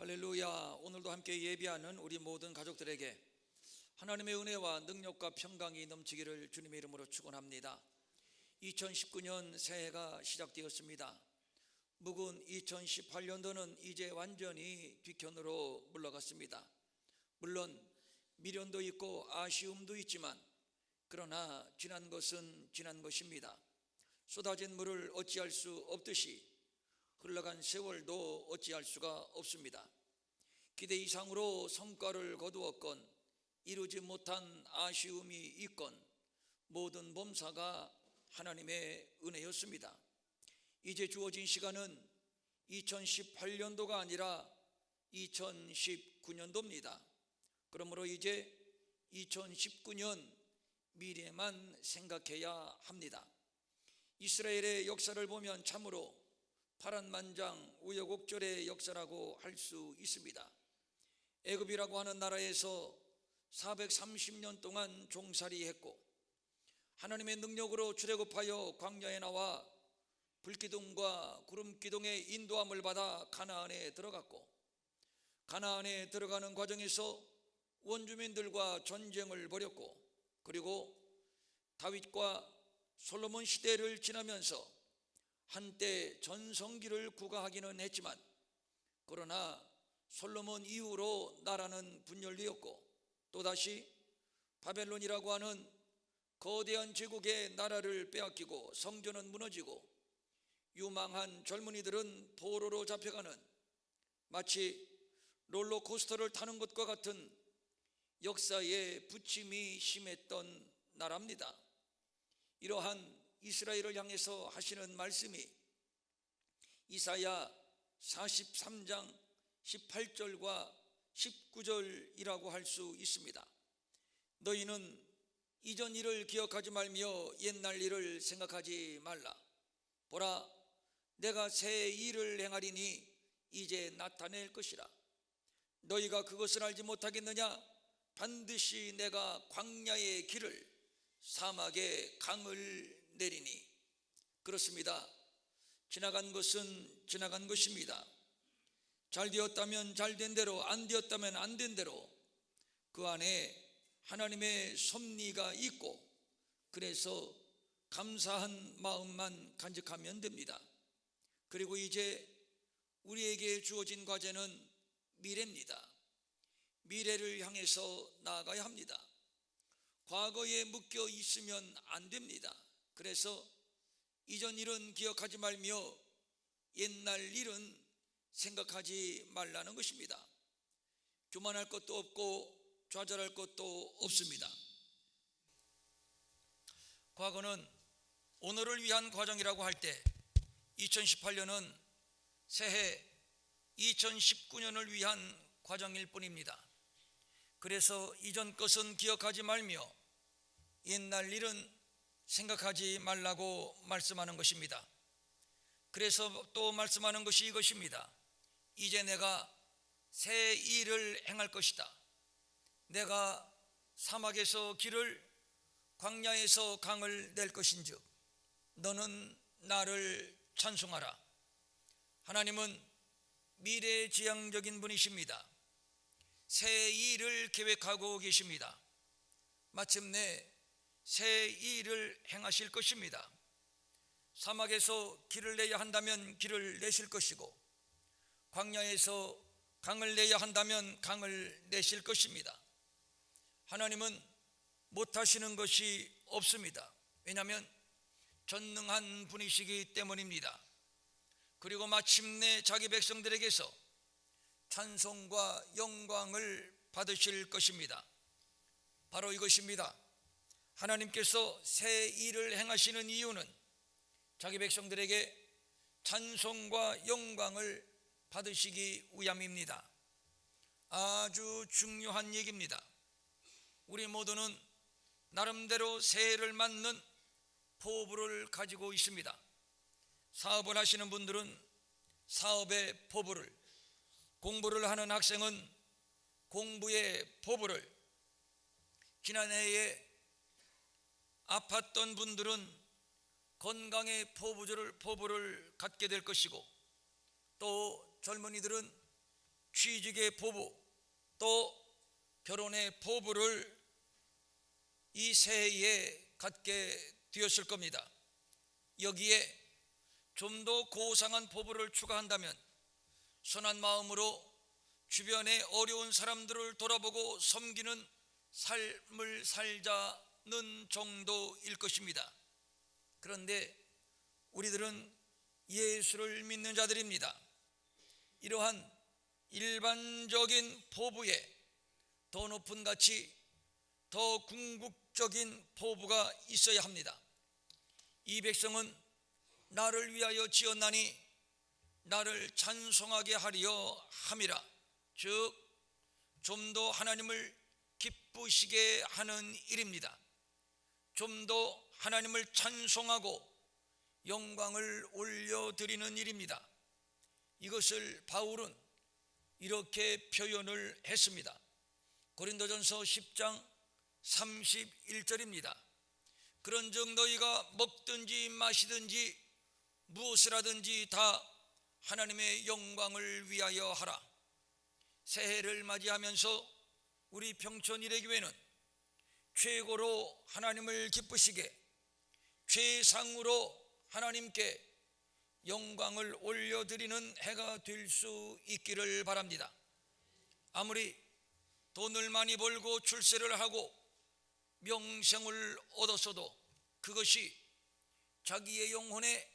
할렐루야. 오늘도 함께 예배하는 우리 모든 가족들에게 하나님의 은혜와 능력과 평강이 넘치기를 주님의 이름으로 축원합니다. 2019년 새해가 시작되었습니다. 묵은 2018년도는 이제 완전히 뒤편으로 물러갔습니다. 물론 미련도 있고 아쉬움도 있지만 그러나 지난 것은 지난 것입니다. 쏟아진 물을 어찌할 수 없듯이 흘러간 세월도 어찌할 수가 없습니다. 기대 이상으로 성과를 거두었건 이루지 못한 아쉬움이 있건 모든 범사가 하나님의 은혜였습니다. 이제 주어진 시간은 2018년도가 아니라 2019년도입니다. 그러므로 이제 2019년 미래만 생각해야 합니다. 이스라엘의 역사를 보면 참으로 파란만장 우여곡절의 역사라고 할 수 있습니다. 애굽이라고 하는 나라에서 430년 동안 종살이했고 하나님의 능력으로 출애굽하여 광야에 나와 불기둥과 구름기둥의 인도함을 받아 가나안에 들어갔고, 가나안에 들어가는 과정에서 원주민들과 전쟁을 벌였고, 그리고 다윗과 솔로몬 시대를 지나면서 한때 전성기를 구가하기는 했지만 그러나 솔로몬 이후로 나라는 분열되었고 또다시 바벨론이라고 하는 거대한 제국의 나라를 빼앗기고 성전은 무너지고 유망한 젊은이들은 포로로 잡혀가는 마치 롤러코스터를 타는 것과 같은 역사의 부침이 심했던 나라입니다. 이러한 이스라엘을 향해서 하시는 말씀이 이사야 43장 18절과 19절이라고 할 수 있습니다. 너희는 이전 일을 기억하지 말며 옛날 일을 생각하지 말라. 보라, 내가 새 일을 행하리니 이제 나타낼 것이라. 너희가 그것을 알지 못하겠느냐? 반드시 내가 광야의 길을 사막의 강을 내리니. 그렇습니다. 지나간 것은 지나간 것입니다. 잘 되었다면 잘 된 대로, 안 되었다면 안 된 대로 그 안에 하나님의 섭리가 있고 그래서 감사한 마음만 간직하면 됩니다. 그리고 이제 우리에게 주어진 과제는 미래입니다. 미래를 향해서 나아가야 합니다. 과거에 묶여 있으면 안 됩니다. 그래서 이전 일은 기억하지 말며 옛날 일은 생각하지 말라는 것입니다. 교만할 것도 없고 좌절할 것도 없습니다. 과거는 오늘을 위한 과정이라고 할 때 2018년은 새해 2019년을 위한 과정일 뿐입니다. 그래서 이전 것은 기억하지 말며 옛날 일은 생각하지 말라고 말씀하는 것입니다. 그래서 또 말씀하는 것이 이것입니다. 이제 내가 새 일을 행할 것이다. 내가 사막에서 길을, 광야에서 강을 낼 것인즉 너는 나를 찬송하라. 하나님은 미래지향적인 분이십니다. 새 일을 계획하고 계십니다. 마침내 새 일을 행하실 것입니다. 사막에서 길을 내야 한다면 길을 내실 것이고 광야에서 강을 내야 한다면 강을 내실 것입니다. 하나님은 못하시는 것이 없습니다. 왜냐하면 전능한 분이시기 때문입니다. 그리고 마침내 자기 백성들에게서 찬송과 영광을 받으실 것입니다. 바로 이것입니다. 하나님께서 새 일을 행하시는 이유는 자기 백성들에게 찬송과 영광을 받으시기 위함입니다. 아주 중요한 얘기입니다. 우리 모두는 나름대로 새해를 맞는 포부를 가지고 있습니다. 사업을 하시는 분들은 사업의 포부를, 공부를 하는 학생은 공부의 포부를, 지난해에 아팠던 분들은 건강의 포부를 갖게 될 것이고 또 젊은이들은 취직의 포부 또 결혼의 포부를 이 새해에 갖게 되었을 겁니다. 여기에 좀 더 고상한 포부를 추가한다면 선한 마음으로 주변의 어려운 사람들을 돌아보고 섬기는 삶을 살자는 정도일 것입니다. 그런데 우리들은 예수를 믿는 자들입니다. 이러한 일반적인 포부에 더 높은 가치, 더 궁극적인 포부가 있어야 합니다. 이 백성은 나를 위하여 지었나니 나를 찬송하게 하려 함이라. 즉 좀 더 하나님을 기쁘시게 하는 일입니다. 좀 더 하나님을 찬송하고 영광을 올려드리는 일입니다. 이것을 바울은 이렇게 표현을 했습니다. 고린도전서 10장 31절입니다. 그런즉 너희가 먹든지 마시든지 무엇을 하든지 다 하나님의 영광을 위하여 하라. 새해를 맞이하면서 우리 평촌 일회교회는 최고로 하나님을 기쁘시게, 최상으로 하나님께 영광을 올려드리는 해가 될 수 있기를 바랍니다. 아무리 돈을 많이 벌고 출세를 하고 명성을 얻었어도 그것이 자기의 영혼에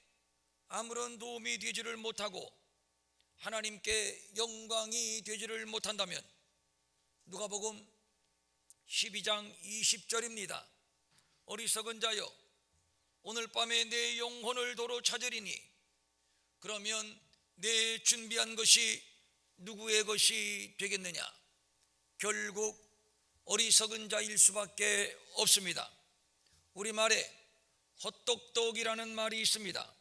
아무런 도움이 되지를 못하고 하나님께 영광이 되지를 못한다면, 누가복음 12장 20절입니다. 어리석은 자여, 오늘 밤에 내 영혼을 도로 찾으리니 그러면 내 준비한 것이 누구의 것이 되겠느냐? 결국 어리석은 자일 수밖에 없습니다. 우리말에 헛똑똑이라는 말이 있습니다.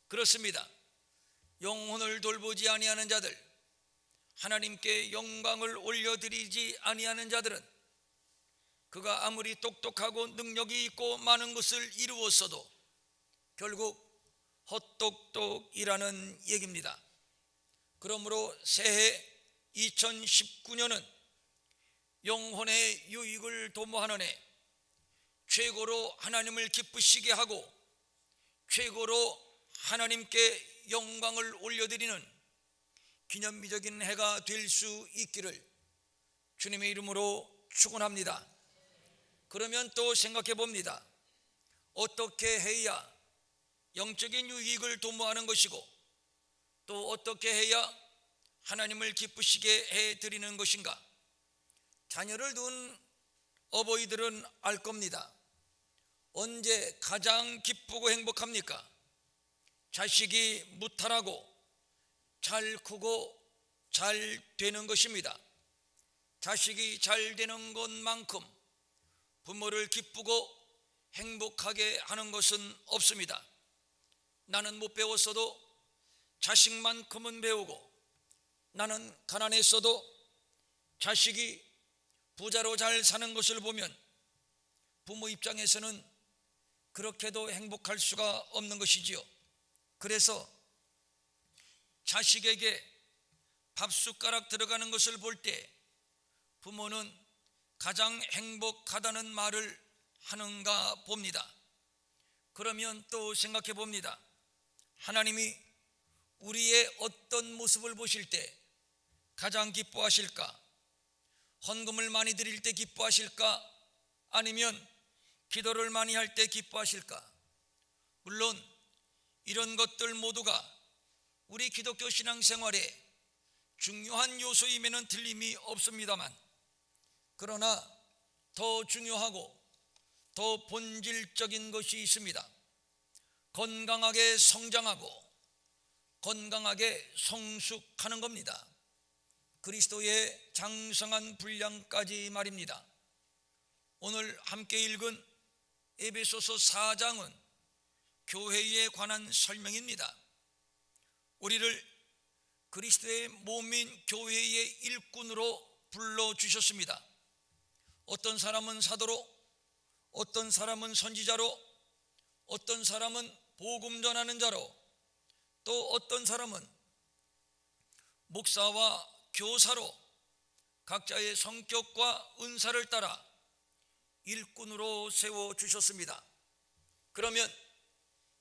그렇습니다. 영혼을 돌보지 아니하는 자들, 하나님께 영광을 올려드리지 아니하는 자들은 그가 아무리 똑똑하고 능력이 있고 많은 것을 이루었어도 결국 헛똑똑이라는 얘기입니다. 그러므로 새해 2019년은 영혼의 유익을 도모하는 해, 최고로 하나님을 기쁘시게 하고 최고로 하나님께 영광을 올려드리는 기념비적인 해가 될 수 있기를 주님의 이름으로 축원합니다. 그러면 또 생각해 봅니다. 어떻게 해야 영적인 유익을 도모하는 것이고 또 어떻게 해야 하나님을 기쁘시게 해드리는 것인가? 자녀를 둔 어버이들은 알 겁니다. 언제 가장 기쁘고 행복합니까? 자식이 무탈하고 잘 크고 잘 되는 것입니다. 자식이 잘 되는 것만큼 부모를 기쁘고 행복하게 하는 것은 없습니다. 나는 못 배웠어도 자식만큼은 배우고, 나는 가난했어도 자식이 부자로 잘 사는 것을 보면 부모 입장에서는 그렇게도 행복할 수가 없는 것이지요. 그래서 자식에게 밥숟가락 들어가는 것을 볼 때 부모는 가장 행복하다는 말을 하는가 봅니다. 그러면 또 생각해 봅니다. 하나님이 우리의 어떤 모습을 보실 때 가장 기뻐하실까? 헌금을 많이 드릴 때 기뻐하실까? 아니면 기도를 많이 할 때 기뻐하실까? 물론 이런 것들 모두가 우리 기독교 신앙생활에 중요한 요소임에는 틀림이 없습니다만, 그러나 더 중요하고 더 본질적인 것이 있습니다. 건강하게 성장하고 건강하게 성숙하는 겁니다. 그리스도의 장성한 분량까지 말입니다. 오늘 함께 읽은 에베소서 4장은 교회에 관한 설명입니다. 우리를 그리스도의 몸인 교회의 일꾼으로 불러주셨습니다. 어떤 사람은 사도로, 어떤 사람은 선지자로, 어떤 사람은 복음 전하는 자로, 또 어떤 사람은 목사와 교사로 각자의 성격과 은사를 따라 일꾼으로 세워주셨습니다. 그러면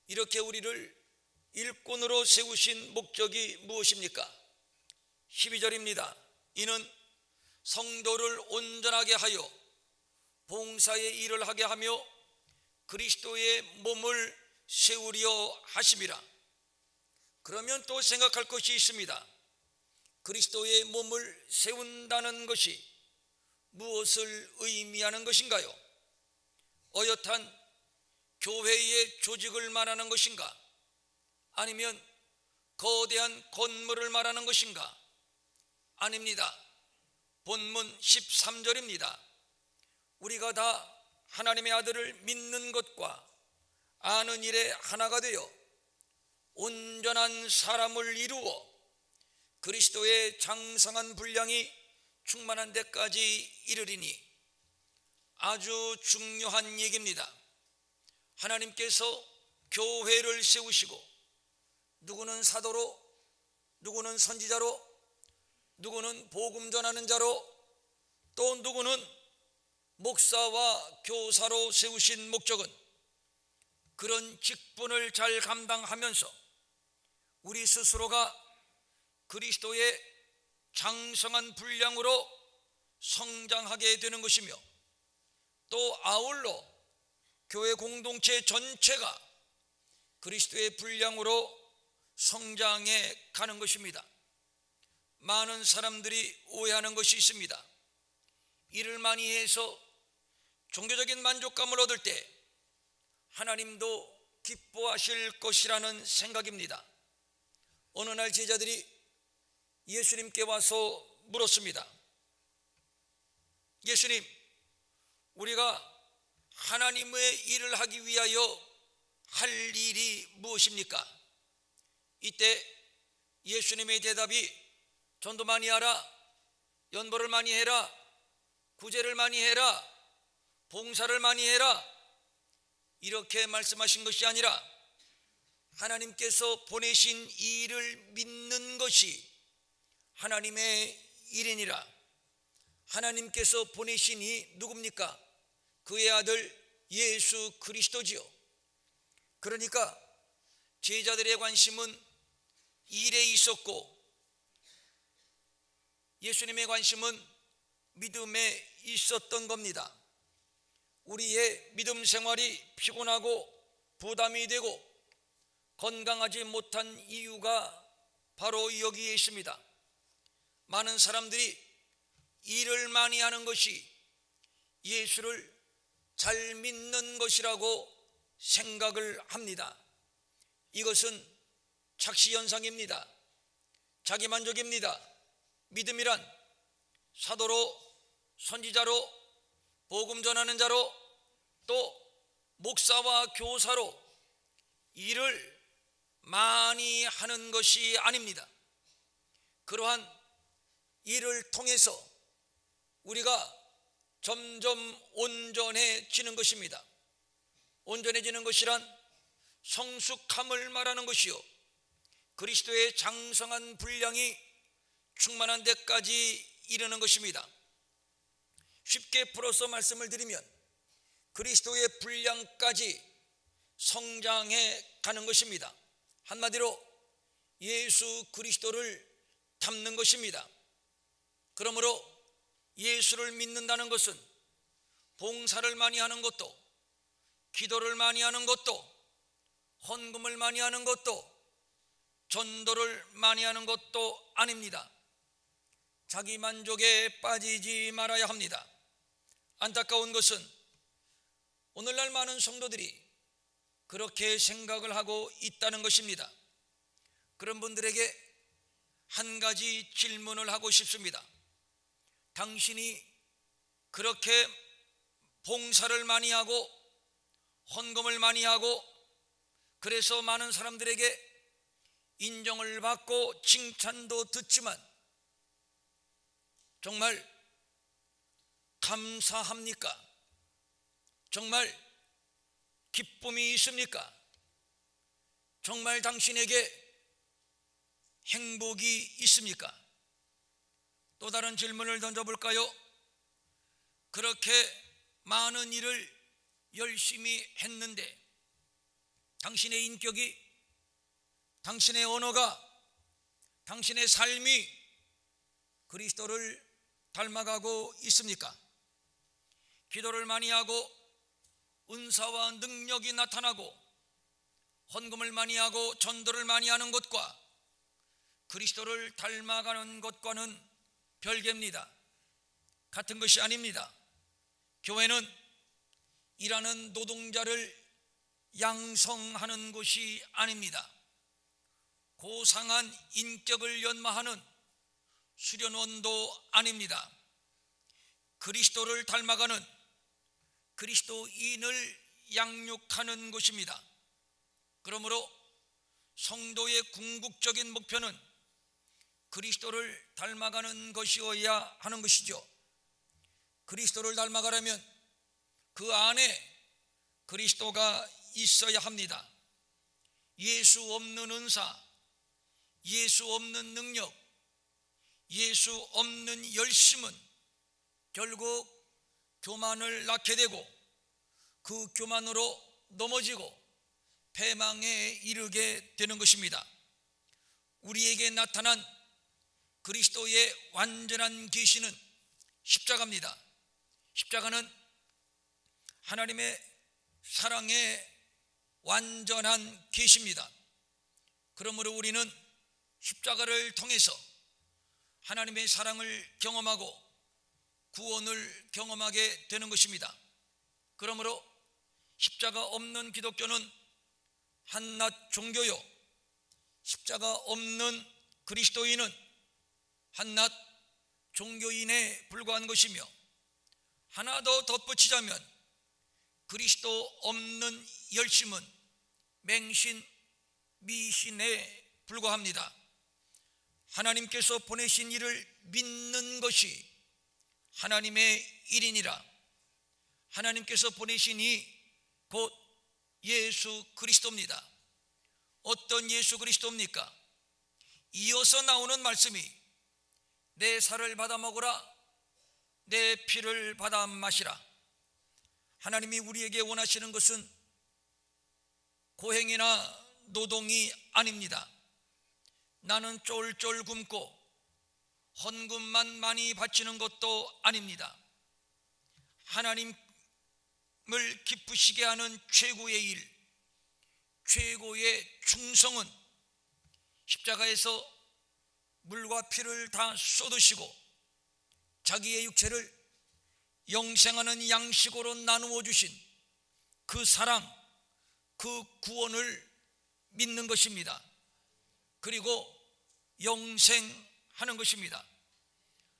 이렇게 우리를 일꾼으로 세우신 목적이 무엇입니까? 12절입니다. 이는 성도를 온전하게 하여 봉사의 일을 하게 하며 그리스도의 몸을 세우려 하심이라. 그러면 또 생각할 것이 있습니다. 그리스도의 몸을 세운다는 것이 무엇을 의미하는 것인가요? 어엿한 교회의 조직을 말하는 것인가? 아니면 거대한 건물을 말하는 것인가? 아닙니다. 본문 13절입니다. 우리가 다 하나님의 아들을 믿는 것과 아는 일에 하나가 되어 온전한 사람을 이루어 그리스도의 장성한 분량이 충만한 데까지 이르리니. 아주 중요한 얘기입니다. 하나님께서 교회를 세우시고 누구는 사도로, 누구는 선지자로, 누구는 복음 전하는 자로, 또 누구는 목사와 교사로 세우신 목적은 그런 직분을 잘 감당하면서 우리 스스로가 그리스도의 장성한 분량으로 성장하게 되는 것이며, 또 아울러 교회 공동체 전체가 그리스도의 분량으로 성장해 가는 것입니다. 많은 사람들이 오해하는 것이 있습니다. 일을 많이 해서 종교적인 만족감을 얻을 때 하나님도 기뻐하실 것이라는 생각입니다. 어느 날 제자들이 예수님께 와서 물었습니다. 예수님, 우리가 하나님의 일을 하기 위하여 할 일이 무엇입니까? 이때 예수님의 대답이 전도 많이 하라, 연보를 많이 해라, 구제를 많이 해라, 봉사를 많이 해라, 이렇게 말씀하신 것이 아니라 하나님께서 보내신 이 일을 믿는 것이 하나님의 일이니라. 하나님께서 보내신 이 누굽니까? 그의 아들 예수 그리스도지요. 그러니까 제자들의 관심은 일에 있었고 예수님의 관심은 믿음에 있었던 겁니다. 우리의 믿음 생활이 피곤하고 부담이 되고 건강하지 못한 이유가 바로 여기에 있습니다. 많은 사람들이 일을 많이 하는 것이 예수를 잘 믿는 것이라고 생각을 합니다. 이것은 착시현상입니다. 자기만족입니다. 믿음이란 사도로, 선지자로, 복음 전하는 자로, 또 목사와 교사로 일을 많이 하는 것이 아닙니다. 그러한 일을 통해서 우리가 점점 온전해지는 것입니다. 온전해지는 것이란 성숙함을 말하는 것이요, 그리스도의 장성한 분량이 충만한 데까지 이르는 것입니다. 쉽게 풀어서 말씀을 드리면 그리스도의 분량까지 성장해 가는 것입니다. 한마디로 예수 그리스도를 닮는 것입니다. 그러므로 예수를 믿는다는 것은 봉사를 많이 하는 것도, 기도를 많이 하는 것도, 헌금을 많이 하는 것도, 전도를 많이 하는 것도 아닙니다. 자기 만족에 빠지지 말아야 합니다. 안타까운 것은 오늘날 많은 성도들이 그렇게 생각을 하고 있다는 것입니다. 그런 분들에게 한 가지 질문을 하고 싶습니다. 당신이 그렇게 봉사를 많이 하고 헌금을 많이 하고 그래서 많은 사람들에게 인정을 받고 칭찬도 듣지만 정말 감사합니까? 정말 기쁨이 있습니까? 정말 당신에게 행복이 있습니까? 또 다른 질문을 던져볼까요? 그렇게 많은 일을 열심히 했는데 당신의 인격이, 당신의 언어가, 당신의 삶이 그리스도를 닮아가고 있습니까? 기도를 많이 하고 은사와 능력이 나타나고 헌금을 많이 하고 전도를 많이 하는 것과 그리스도를 닮아가는 것과는 별개입니다. 같은 것이 아닙니다. 교회는 일하는 노동자를 양성하는 곳이 아닙니다. 고상한 인격을 연마하는 수련원도 아닙니다. 그리스도를 닮아가는 그리스도인을 양육하는 곳입니다. 그러므로 성도의 궁극적인 목표는 그리스도를 닮아가는 것이어야 하는 것이죠. 그리스도를 닮아가려면 그 안에 그리스도가 있어야 합니다. 예수 없는 은사, 예수 없는 능력, 예수 없는 열심은 결국 교만을 낳게 되고 그 교만으로 넘어지고 패망에 이르게 되는 것입니다. 우리에게 나타난 그리스도의 완전한 계시는 십자가입니다. 십자가는 하나님의 사랑의 완전한 계시입니다. 그러므로 우리는 십자가를 통해서 하나님의 사랑을 경험하고 구원을 경험하게 되는 것입니다. 그러므로 십자가 없는 기독교는 한낱 종교요, 십자가 없는 그리스도인은 한낱 종교인에 불과한 것이며, 하나 더 덧붙이자면 그리스도 없는 열심은 맹신, 미신에 불과합니다. 하나님께서 보내신 이를 믿는 것이 하나님의 일이니라. 하나님께서 보내신 이 곧 예수 그리스도입니다. 어떤 예수 그리스도입니까? 이어서 나오는 말씀이 내 살을 받아 먹으라, 내 피를 받아 마시라. 하나님이 우리에게 원하시는 것은 고행이나 노동이 아닙니다. 나는 쫄쫄 굶고 헌금만 많이 바치는 것도 아닙니다. 하나님을 기쁘시게 하는 최고의 일, 최고의 충성은 십자가에서 물과 피를 다 쏟으시고 자기의 육체를 영생하는 양식으로 나누어 주신 그 사랑, 그 구원을 믿는 것입니다. 그리고 영생하는 것입니다.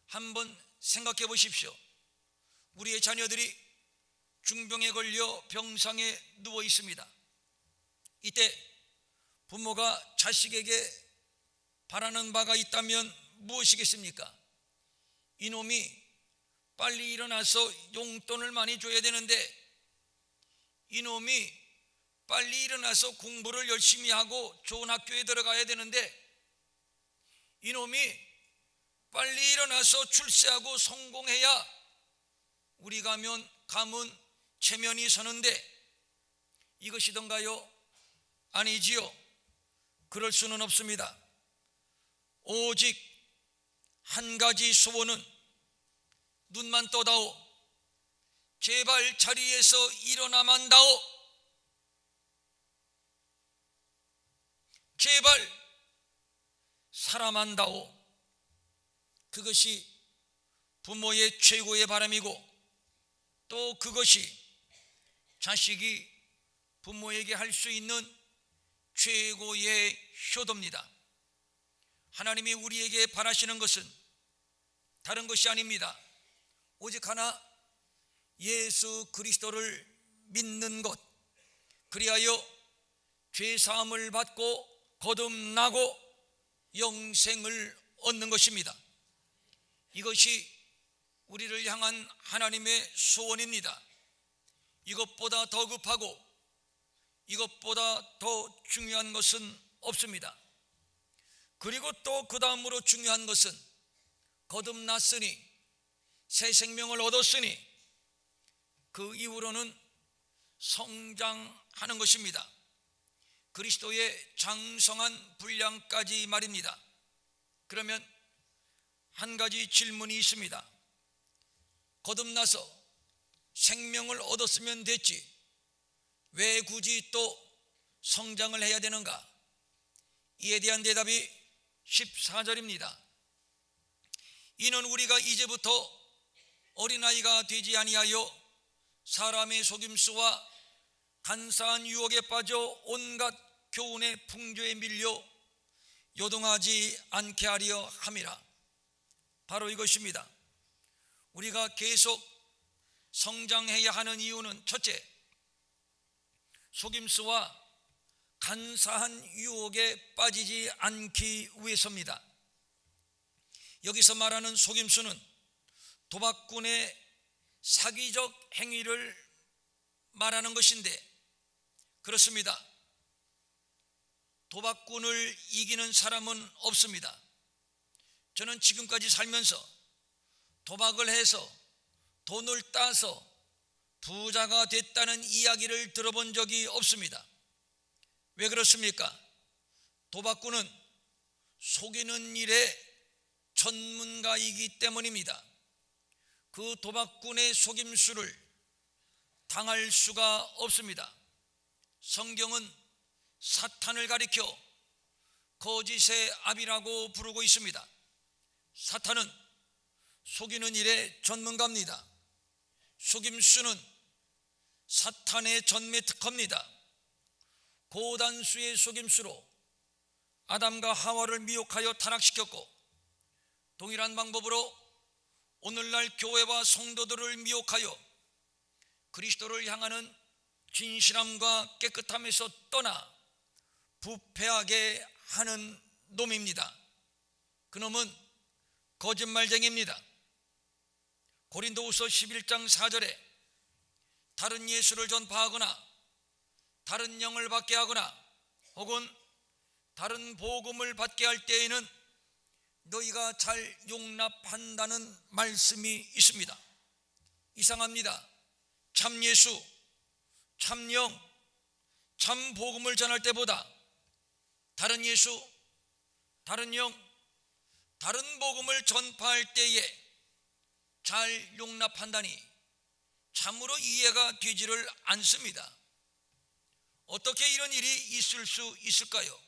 한번 생각해 보십시오. 우리의 자녀들이 중병에 걸려 병상에 누워 있습니다. 이때 부모가 자식에게 바라는 바가 있다면 무엇이겠습니까? 이놈이 빨리 일어나서 용돈을 많이 줘야 되는데, 이놈이 빨리 일어나서 공부를 열심히 하고 좋은 학교에 들어가야 되는데, 이놈이 빨리 일어나서 출세하고 성공해야 우리 가문 체면이 서는데 이것이던가요? 아니지요. 그럴 수는 없습니다. 오직 한 가지 소원은 눈만 떠다오, 제발 자리에서 일어나만 다오, 제발 살아만 다오. 그것이 부모의 최고의 바람이고, 또 그것이 자식이 부모에게 할 수 있는 최고의 효도입니다. 하나님이 우리에게 바라시는 것은 다른 것이 아닙니다. 오직 하나, 예수 그리스도를 믿는 것, 그리하여 죄사함을 받고 거듭나고 영생을 얻는 것입니다. 이것이 우리를 향한 하나님의 소원입니다. 이것보다 더 급하고 이것보다 더 중요한 것은 없습니다. 그리고 또 그 다음으로 중요한 것은 거듭났으니 새 생명을 얻었으니 그 이후로는 성장하는 것입니다. 그리스도의 장성한 분량까지 말입니다. 그러면 한 가지 질문이 있습니다. 거듭나서 생명을 얻었으면 됐지 왜 굳이 또 성장을 해야 되는가? 이에 대한 대답이 14절입니다. 이는 우리가 이제부터 어린아이가 되지 아니하여 사람의 속임수와 간사한 유혹에 빠져 온갖 교훈의 풍조에 밀려 요동하지 않게 하려 함이라. 바로 이것입니다. 우리가 계속 성장해야 하는 이유는 첫째, 속임수와 간사한 유혹에 빠지지 않기 위해서입니다. 여기서 말하는 속임수는 도박꾼의 사기적 행위를 말하는 것인데, 그렇습니다. 도박꾼을 이기는 사람은 없습니다. 저는 지금까지 살면서 도박을 해서 돈을 따서 부자가 됐다는 이야기를 들어본 적이 없습니다. 왜 그렇습니까? 도박꾼은 속이는 일에 전문가이기 때문입니다. 그 도박꾼의 속임수를 당할 수가 없습니다. 성경은 사탄을 가리켜 거짓의 아비라고 부르고 있습니다. 사탄은 속이는 일의 전문가입니다. 속임수는 사탄의 전매 특허입니다. 고단수의 속임수로 아담과 하와를 미혹하여 타락시켰고, 동일한 방법으로 오늘날 교회와 성도들을 미혹하여 그리스도를 향하는 진실함과 깨끗함에서 떠나 부패하게 하는 놈입니다. 그놈은 거짓말쟁이입니다. 고린도후서 11장 4절에 다른 예수를 전파하거나 다른 영을 받게 하거나 혹은 다른 복음을 받게 할 때에는 너희가 잘 용납한다는 말씀이 있습니다. 이상합니다. 참 예수, 참 영, 참 복음을 전할 때보다 다른 예수, 다른 영, 다른 복음을 전파할 때에 잘 용납한다니 참으로 이해가 되지를 않습니다. 어떻게 이런 일이 있을 수 있을까요?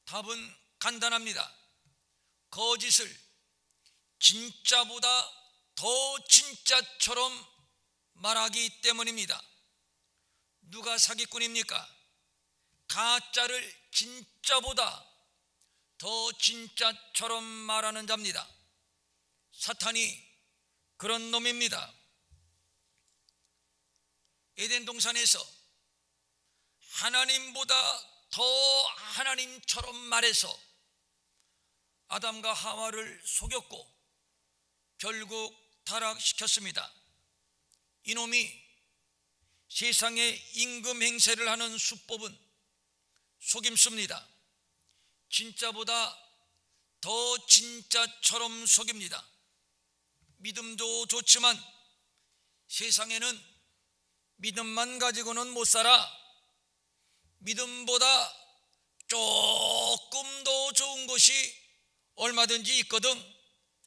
답은 간단합니다. 거짓을 진짜보다 더 진짜처럼 말하기 때문입니다. 누가 사기꾼입니까? 가짜를 진짜보다 더 진짜처럼 말하는 자입니다. 사탄이 그런 놈입니다. 에덴 동산에서 하나님보다 더 하나님처럼 말해서 아담과 하와를 속였고 결국 타락시켰습니다. 이놈이 세상에 임금 행세를 하는 수법은 속임수입니다. 진짜보다 더 진짜처럼 속입니다. 믿음도 좋지만 세상에는 믿음만 가지고는 못 살아. 믿음보다 조금 더 좋은 것이 얼마든지 있거든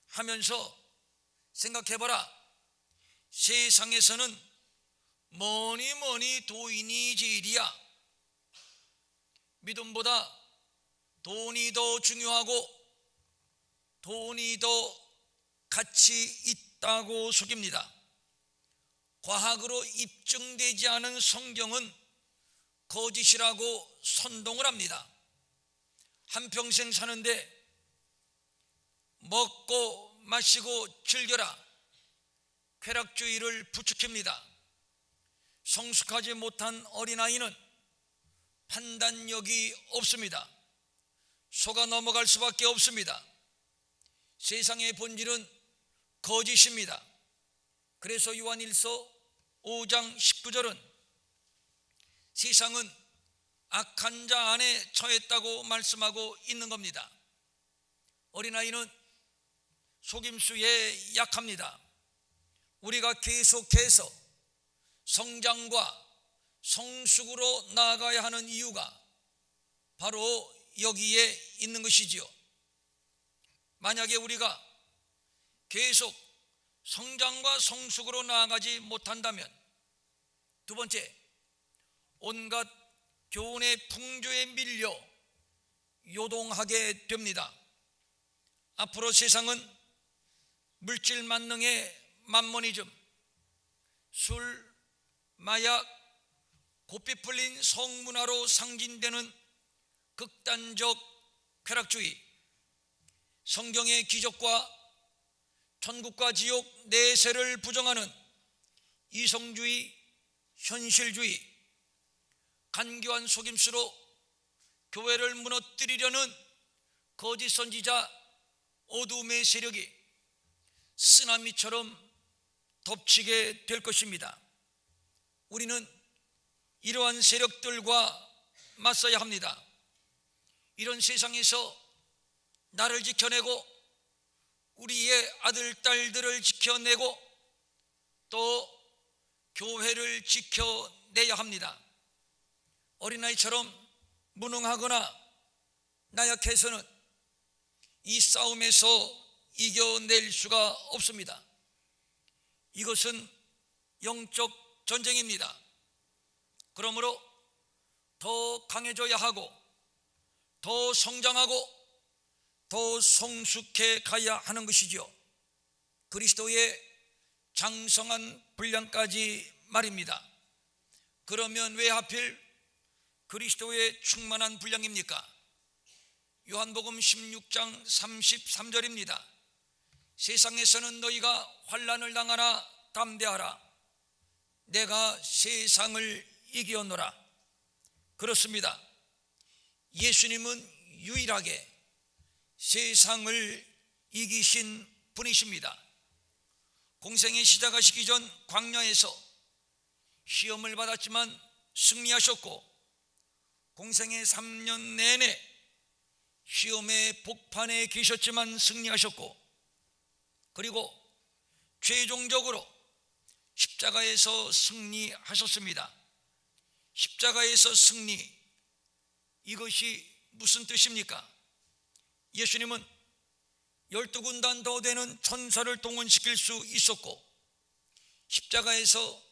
하면서 생각해봐라. 세상에서는 뭐니 돈이 제일이야. 믿음보다 돈이 더 중요하고 돈이 더 가치 있다고 속입니다. 과학으로 입증되지 않은 성경은 거짓이라고 선동을 합니다. 한평생 사는데 먹고 마시고 즐겨라, 쾌락주의를 부추깁니다. 성숙하지 못한 어린아이는 판단력이 없습니다. 속아 넘어갈 수밖에 없습니다. 세상의 본질은 거짓입니다. 그래서 요한일서 5장 19절은 세상은 악한 자 안에 처했다고 말씀하고 있는 겁니다. 어린아이는 속임수에 약합니다. 우리가 계속해서 성장과 성숙으로 나아가야 하는 이유가 바로 여기에 있는 것이지요. 만약에 우리가 계속 성장과 성숙으로 나아가지 못한다면, 두 번째, 온갖 교훈의 풍조에 밀려 요동하게 됩니다. 앞으로 세상은 물질 만능의 만모니즘, 술, 마약, 고삐 풀린 성문화로 상징되는 극단적 쾌락주의, 성경의 기적과 천국과 지옥 내세를 부정하는 이성주의, 현실주의, 간교한 속임수로 교회를 무너뜨리려는 거짓 선지자, 어둠의 세력이 쓰나미처럼 덮치게 될 것입니다. 우리는 이러한 세력들과 맞서야 합니다. 이런 세상에서 나를 지켜내고 우리의 아들, 딸들을 지켜내고 또 교회를 지켜내야 합니다. 어린아이처럼 무능하거나 나약해서는 이 싸움에서 이겨낼 수가 없습니다. 이것은 영적 전쟁입니다. 그러므로 더 강해져야 하고 더 성장하고 더 성숙해 가야 하는 것이죠. 그리스도의 장성한 분량까지 말입니다. 그러면 왜 하필 그리스도의 충만한 분량입니까? 요한복음 16장 33절입니다. 세상에서는 너희가 환난을 당하나 담대하라. 내가 세상을 이기었노라. 그렇습니다. 예수님은 유일하게 세상을 이기신 분이십니다. 공생의 시작하시기 전 광야에서 시험을 받았지만 승리하셨고, 공생의 3년 내내 시험의 복판에 계셨지만 승리하셨고, 그리고 최종적으로 십자가에서 승리하셨습니다. 십자가에서 승리, 이것이 무슨 뜻입니까? 예수님은 12군단 더 되는 천사를 동원시킬 수 있었고 십자가에서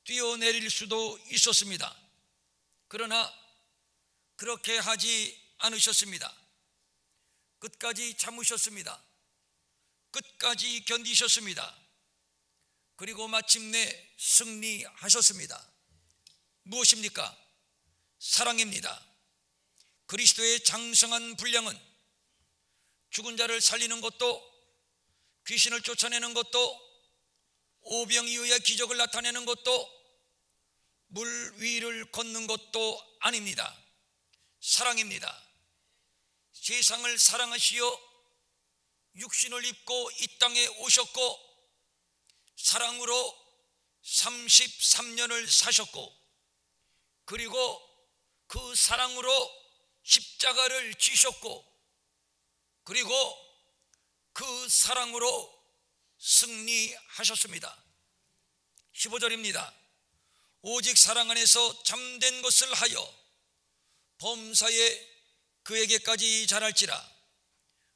뛰어내릴 수도 있었습니다. 그러나 그렇게 하지 않으셨습니다. 끝까지 참으셨습니다. 끝까지 견디셨습니다. 그리고 마침내 승리하셨습니다. 무엇입니까? 사랑입니다. 그리스도의 장성한 분량은 죽은 자를 살리는 것도, 귀신을 쫓아내는 것도, 오병이어의 기적을 나타내는 것도, 물 위를 걷는 것도 아닙니다. 사랑입니다. 세상을 사랑하시어 육신을 입고 이 땅에 오셨고 사랑으로 33년을 사셨고, 그리고 그 사랑으로 십자가를 지셨고, 그리고 그 사랑으로 승리하셨습니다. 15절입니다. 오직 사랑 안에서 참된 것을 하여 범사에 그에게까지 자랄지라.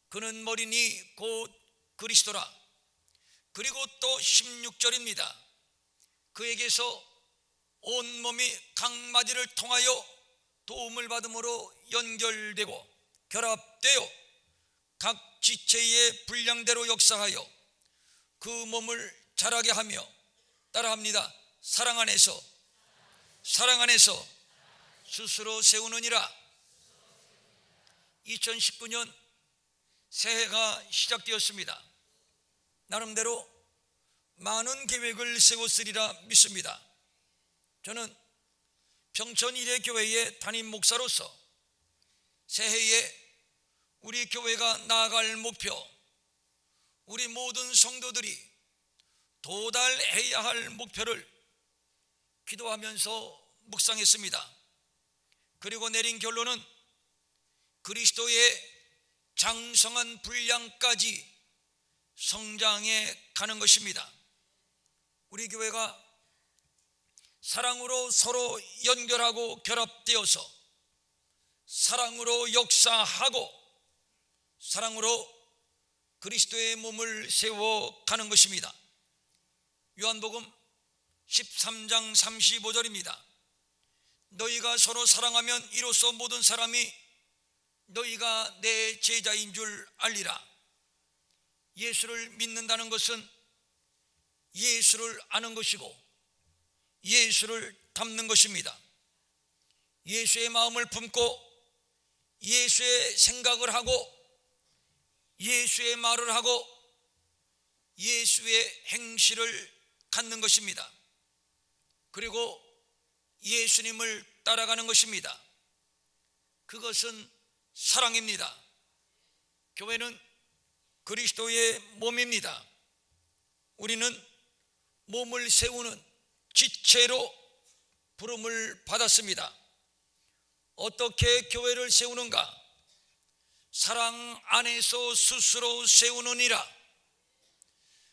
그는 머리니 곧 그리스도라. 그리고 또 16절입니다. 그에게서 온몸이 각마디를 통하여 도움을 받음으로 연결되고 결합되어 각 지체의 분량대로 역사하여 그 몸을 자라게 하며, 따라합니다. 사랑 안에서 스스로 세우느니라. 2019년 새해가 시작되었습니다. 나름대로 많은 계획을 세웠으리라 믿습니다. 저는 평천 일회교회의 담임 목사로서 새해에 우리 교회가 나아갈 목표, 우리 모든 성도들이 도달해야 할 목표를 기도하면서 묵상했습니다. 그리고 내린 결론은 그리스도의 장성한 분량까지 성장해 가는 것입니다. 우리 교회가 사랑으로 서로 연결하고 결합되어서 사랑으로 역사하고 사랑으로 그리스도의 몸을 세워가는 것입니다. 요한복음 13장 35절입니다. 너희가 서로 사랑하면 이로써 모든 사람이 너희가 내 제자인 줄 알리라. 예수를 믿는다는 것은 예수를 아는 것이고 예수를 닮는 것입니다. 예수의 마음을 품고 예수의 생각을 하고 예수의 말을 하고 예수의 행실을 갖는 것입니다. 그리고 예수님을 따라가는 것입니다. 그것은 사랑입니다. 교회는 그리스도의 몸입니다. 우리는 몸을 세우는 지체로 부름을 받았습니다. 어떻게 교회를 세우는가? 사랑 안에서 스스로 세우느니라.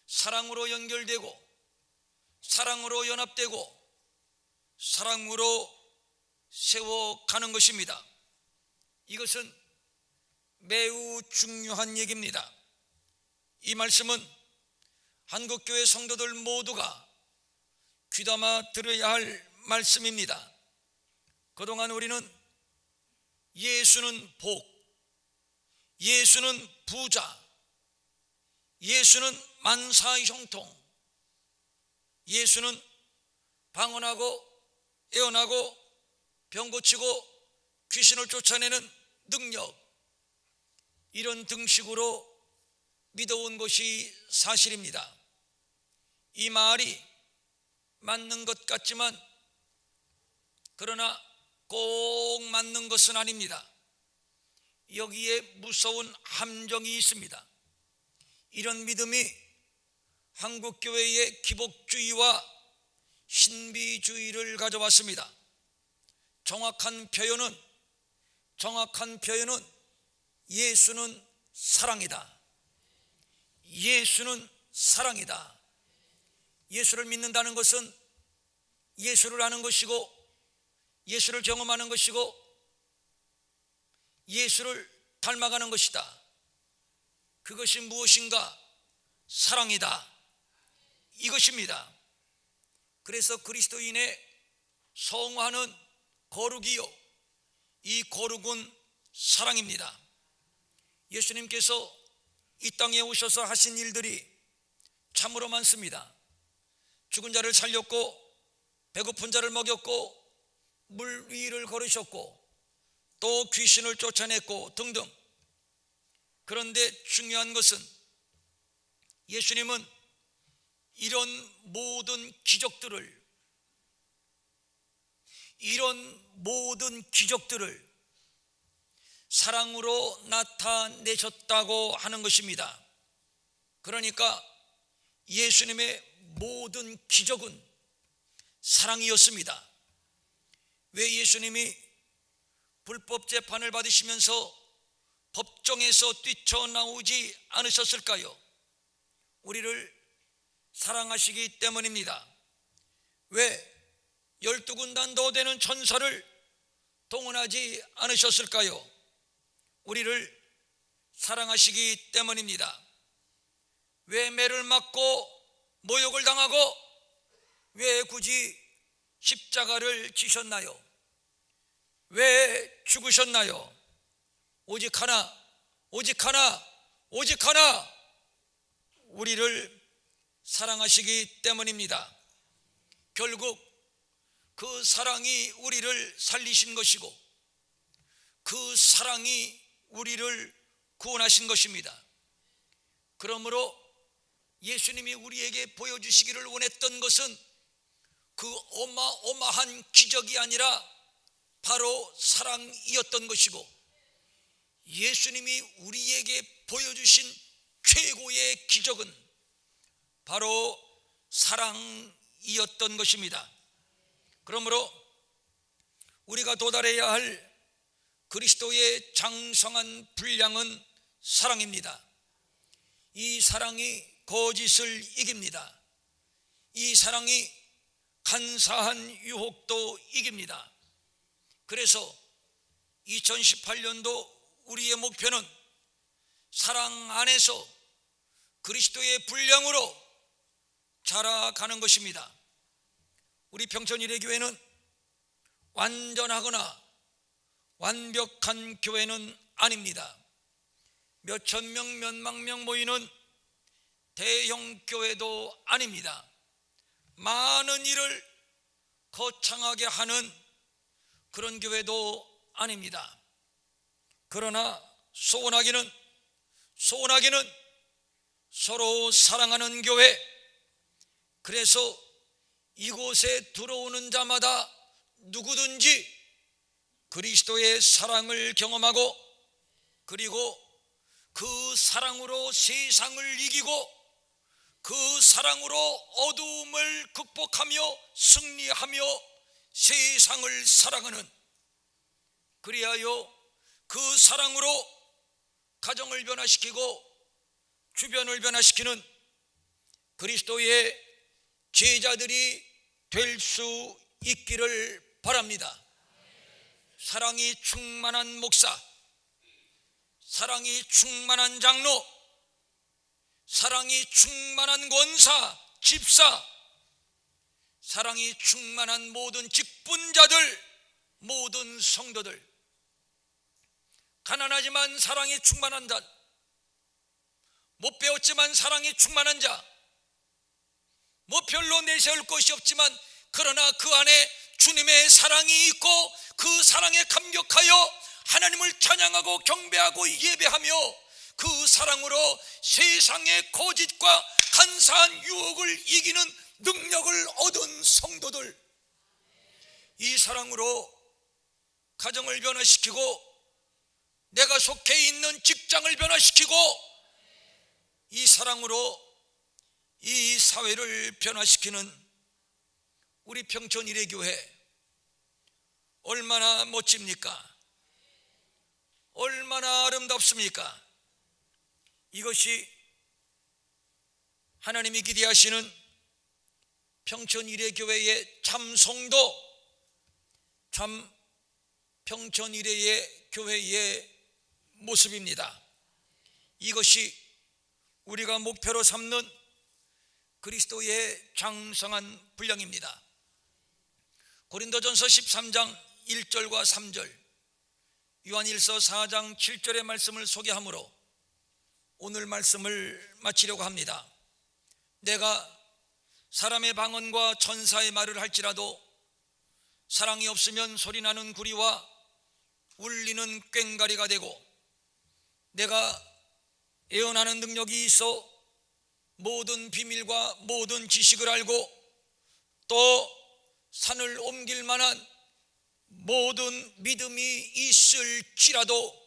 사랑으로 연결되고 사랑으로 연합되고 사랑으로 세워가는 것입니다. 이것은 매우 중요한 얘기입니다. 이 말씀은 한국교회 성도들 모두가 귀담아 들어야 할 말씀입니다. 그동안 우리는 예수는 복, 예수는 부자, 예수는 만사형통, 예수는 방언하고 예언하고 병 고치고 귀신을 쫓아내는 능력, 이런 등식으로 믿어온 것이 사실입니다. 이 말이 맞는 것 같지만 그러나 꼭 맞는 것은 아닙니다. 여기에 무서운 함정이 있습니다. 이런 믿음이 한국교회의 기복주의와 신비주의를 가져왔습니다. 정확한 표현은 예수는 사랑이다. 예수는 사랑이다. 예수를 믿는다는 것은 예수를 아는 것이고 예수를 경험하는 것이고 예수를 닮아가는 것이다. 그것이 무엇인가? 사랑이다. 이것입니다. 그래서 그리스도인의 성화는 거룩이요, 이 거룩은 사랑입니다. 예수님께서 이 땅에 오셔서 하신 일들이 참으로 많습니다. 죽은 자를 살렸고 배고픈 자를 먹였고 물 위를 걸으셨고 또 귀신을 쫓아냈고 등등. 그런데 중요한 것은 예수님은 이런 모든 기적들을 사랑으로 나타내셨다고 하는 것입니다. 그러니까 예수님의 모든 기적은 사랑이었습니다. 왜 예수님이 불법 재판을 받으시면서 법정에서 뛰쳐나오지 않으셨을까요? 우리를 사랑하시기 때문입니다. 왜 12군단 더 되는 천사를 동원하지 않으셨을까요? 우리를 사랑하시기 때문입니다. 왜 매를 맞고 모욕을 당하고 왜 굳이 십자가를 지셨나요? 왜 죽으셨나요? 오직 하나, 우리를 사랑하시기 때문입니다. 결국 그 사랑이 우리를 살리신 것이고 그 사랑이 우리를 구원하신 것입니다. 그러므로 예수님이 우리에게 보여주시기를 원했던 것은 그 어마어마한 기적이 아니라 바로 사랑이었던 것이고, 예수님이 우리에게 보여주신 최고의 기적은 바로 사랑이었던 것입니다. 그러므로 우리가 도달해야 할 그리스도의 장성한 분량은 사랑입니다. 이 사랑이 거짓을 이깁니다. 이 사랑이 간사한 유혹도 이깁니다. 그래서 2018년도 우리의 목표는 사랑 안에서 그리스도의 분량으로 자라가는 것입니다. 우리 평촌일의교회는 완전하거나 완벽한 교회는 아닙니다. 몇천 명, 몇만 명 모이는 대형 교회도 아닙니다. 많은 일을 거창하게 하는 그런 교회도 아닙니다. 그러나 소원하기는 서로 사랑하는 교회, 그래서 이곳에 들어오는 자마다 누구든지 그리스도의 사랑을 경험하고, 그리고 그 사랑으로 세상을 이기고 그 사랑으로 어두움을 극복하며 승리하며 세상을 살아가는, 그리하여 그 사랑으로 가정을 변화시키고 주변을 변화시키는 그리스도의 제자들이 될 수 있기를 바랍니다. 사랑이 충만한 목사, 사랑이 충만한 장로, 사랑이 충만한 권사, 집사, 사랑이 충만한 모든 직분자들, 모든 성도들, 가난하지만 사랑이 충만한 자, 못 배웠지만 사랑이 충만한 자, 별로 내세울 것이 없지만 그러나 그 안에 주님의 사랑이 있고 그 사랑에 감격하여 하나님을 찬양하고 경배하고 예배하며 그 사랑으로 세상의 거짓과 간사한 유혹을 이기는 능력을 얻은 성도들, 이 사랑으로 가정을 변화시키고 내가 속해 있는 직장을 변화시키고 이 사랑으로 이 사회를 변화시키는 우리 평촌일의교회, 얼마나 멋집니까? 얼마나 아름답습니까? 이것이 하나님이 기대하시는 평촌일의교회의 참 성도, 참 평촌일의의 교회의 모습입니다. 이것이 우리가 목표로 삼는 그리스도의 장성한 분량입니다. 고린도전서 13장 1절과 3절, 요한일서 4장 7절의 말씀을 소개하므로 오늘 말씀을 마치려고 합니다. 내가 사람의 방언과 천사의 말을 할지라도 사랑이 없으면 소리나는 구리와 울리는 꽹과리가 되고, 내가 예언하는 능력이 있어 모든 비밀과 모든 지식을 알고 또 산을 옮길 만한 모든 믿음이 있을지라도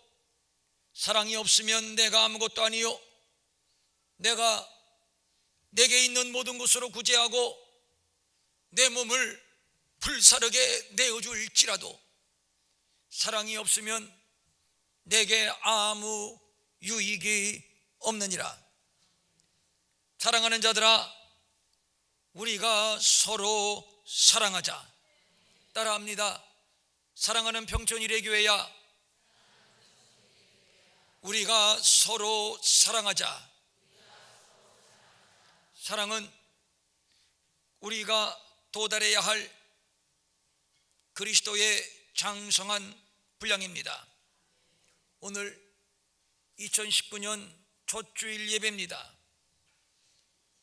사랑이 없으면 내가 아무것도 아니요, 내게 있는 모든 것으로 구제하고 내 몸을 불사르게 내어줄지라도 사랑이 없으면 내게 아무 유익이 없느니라. 사랑하는 자들아, 우리가 서로 사랑하자. 따라합니다. 사랑하는 평촌일의교회야, 우리가 서로 사랑하자. 사랑은 우리가 도달해야 할 그리스도의 장성한 분량입니다. 오늘 2019년 초주일 예배입니다.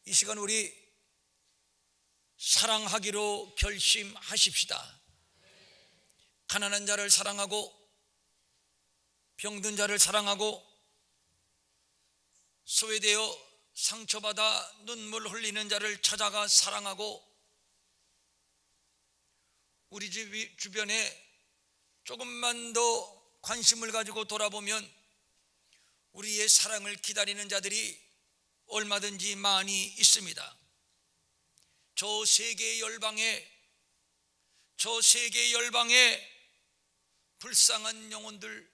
이 시간 우리 사랑하기로 결심하십시다. 가난한 자를 사랑하고 병든 자를 사랑하고 소외되어 상처받아 눈물 흘리는 자를 찾아가 사랑하고, 우리 집 주변에 조금만 더 관심을 가지고 돌아보면 우리의 사랑을 기다리는 자들이 얼마든지 많이 있습니다. 저 세계 열방에 불쌍한 영혼들,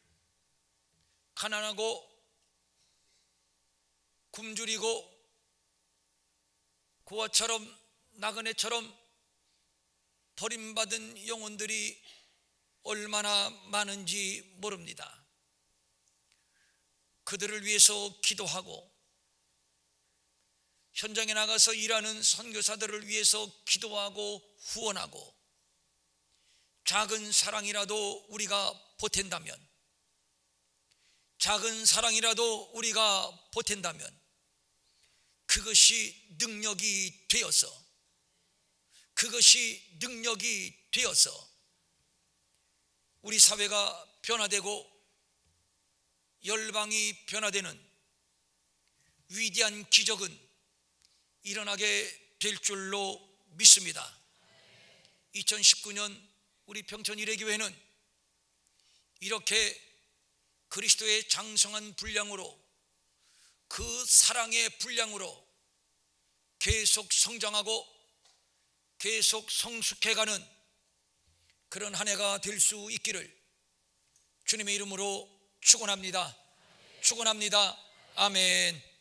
가난하고 굶주리고 고아처럼 나그네처럼 버림받은 영혼들이 얼마나 많은지 모릅니다. 그들을 위해서 기도하고 현장에 나가서 일하는 선교사들을 위해서 기도하고 후원하고 작은 사랑이라도 우리가 보탠다면, 작은 사랑이라도 우리가 보탠다면 그것이 능력이 되어서, 그것이 능력이 되어서 우리 사회가 변화되고 열방이 변화되는 위대한 기적은 일어나게 될 줄로 믿습니다. 2019년 우리 평촌 일회교회는 이렇게 그리스도의 장성한 분량으로, 그 사랑의 분량으로 계속 성장하고 계속 성숙해가는 그런 한 해가 될 수 있기를 주님의 이름으로 축원합니다. 축원합니다. 아멘.